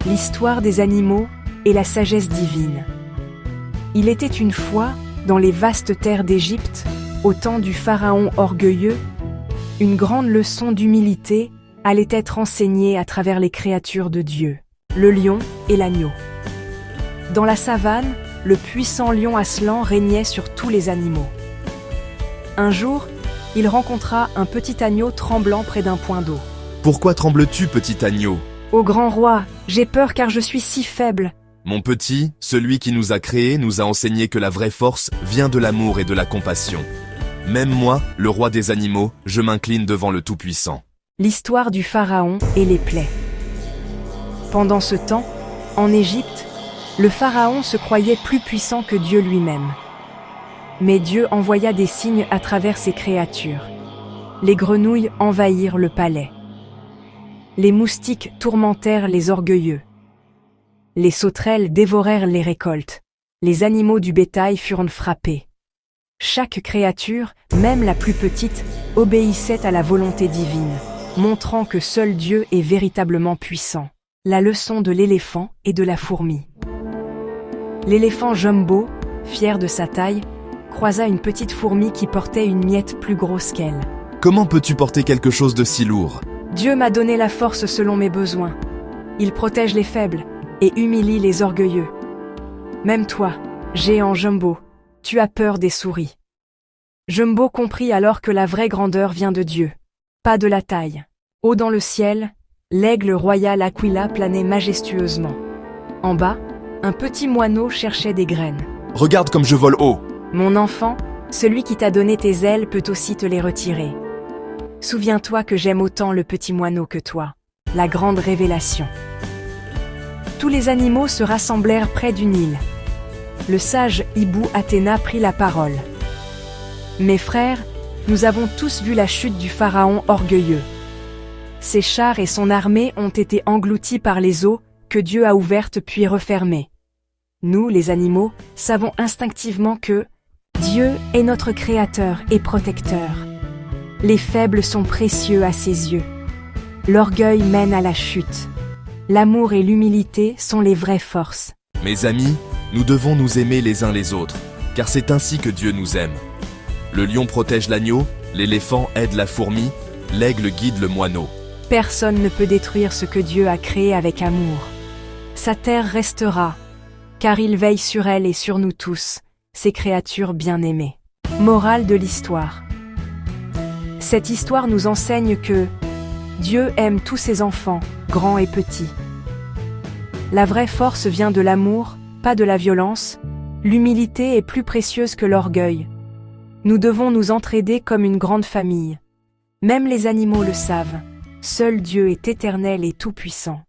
l'histoire des animaux et la sagesse divine. Il était une fois, dans les vastes terres d'Égypte, au temps du pharaon orgueilleux, une grande leçon d'humilité allait être enseignée à travers les créatures de Dieu, le lion et l'agneau. Dans la savane, le puissant lion Aslan régnait sur tous les animaux. Un jour, il rencontra un petit agneau tremblant près d'un point d'eau. « Pourquoi trembles-tu, petit agneau ?»« Ô grand roi, j'ai peur car je suis si faible. » »« Mon petit, celui qui nous a créés nous a enseigné que la vraie force vient de l'amour et de la compassion. Même moi, le roi des animaux, je m'incline devant le Tout-Puissant. » L'histoire du pharaon et les plaies. Pendant ce temps, en Égypte, le pharaon se croyait plus puissant que Dieu lui-même. Mais Dieu envoya des signes à travers ses créatures. Les grenouilles envahirent le palais. Les moustiques tourmentèrent les orgueilleux. Les sauterelles dévorèrent les récoltes. Les animaux du bétail furent frappés. Chaque créature, même la plus petite, obéissait à la volonté divine, montrant que seul Dieu est véritablement puissant. La leçon de l'éléphant et de la fourmi. L'éléphant Jumbo, fier de sa taille, croisa une petite fourmi qui portait une miette plus grosse qu'elle. « Comment peux-tu porter quelque chose de si lourd ? » Dieu m'a donné la force selon mes besoins. Il protège les faibles et humilie les orgueilleux. Même toi, géant Jumbo, tu as peur des souris. Jumbo comprit alors que la vraie grandeur vient de Dieu, pas de la taille. Haut dans le ciel, l'aigle royal Aquila planait majestueusement. En bas, un petit moineau cherchait des graines. « Regarde comme je vole haut !»« Mon enfant, celui qui t'a donné tes ailes peut aussi te les retirer. Souviens-toi que j'aime autant le petit moineau que toi. » La grande révélation. Tous les animaux se rassemblèrent près d'une île. Le sage hibou Athéna prit la parole. « Mes frères, nous avons tous vu la chute du pharaon orgueilleux. Ses chars et son armée ont été engloutis par les eaux que Dieu a ouvertes puis refermées. Nous, les animaux, savons instinctivement que Dieu est notre créateur et protecteur. Les faibles sont précieux à ses yeux. L'orgueil mène à la chute. L'amour et l'humilité sont les vraies forces. » Mes amis, nous devons nous aimer les uns les autres, car c'est ainsi que Dieu nous aime. Le lion protège l'agneau, l'éléphant aide la fourmi, l'aigle guide le moineau. Personne ne peut détruire ce que Dieu a créé avec amour. Sa terre restera, car il veille sur elle et sur nous tous, ses créatures bien-aimées. Morale de l'histoire. Cette histoire nous enseigne que Dieu aime tous ses enfants, grands et petits. La vraie force vient de l'amour, pas de la violence. L'humilité est plus précieuse que l'orgueil. Nous devons nous entraider comme une grande famille. Même les animaux le savent. Seul Dieu est éternel et tout-puissant.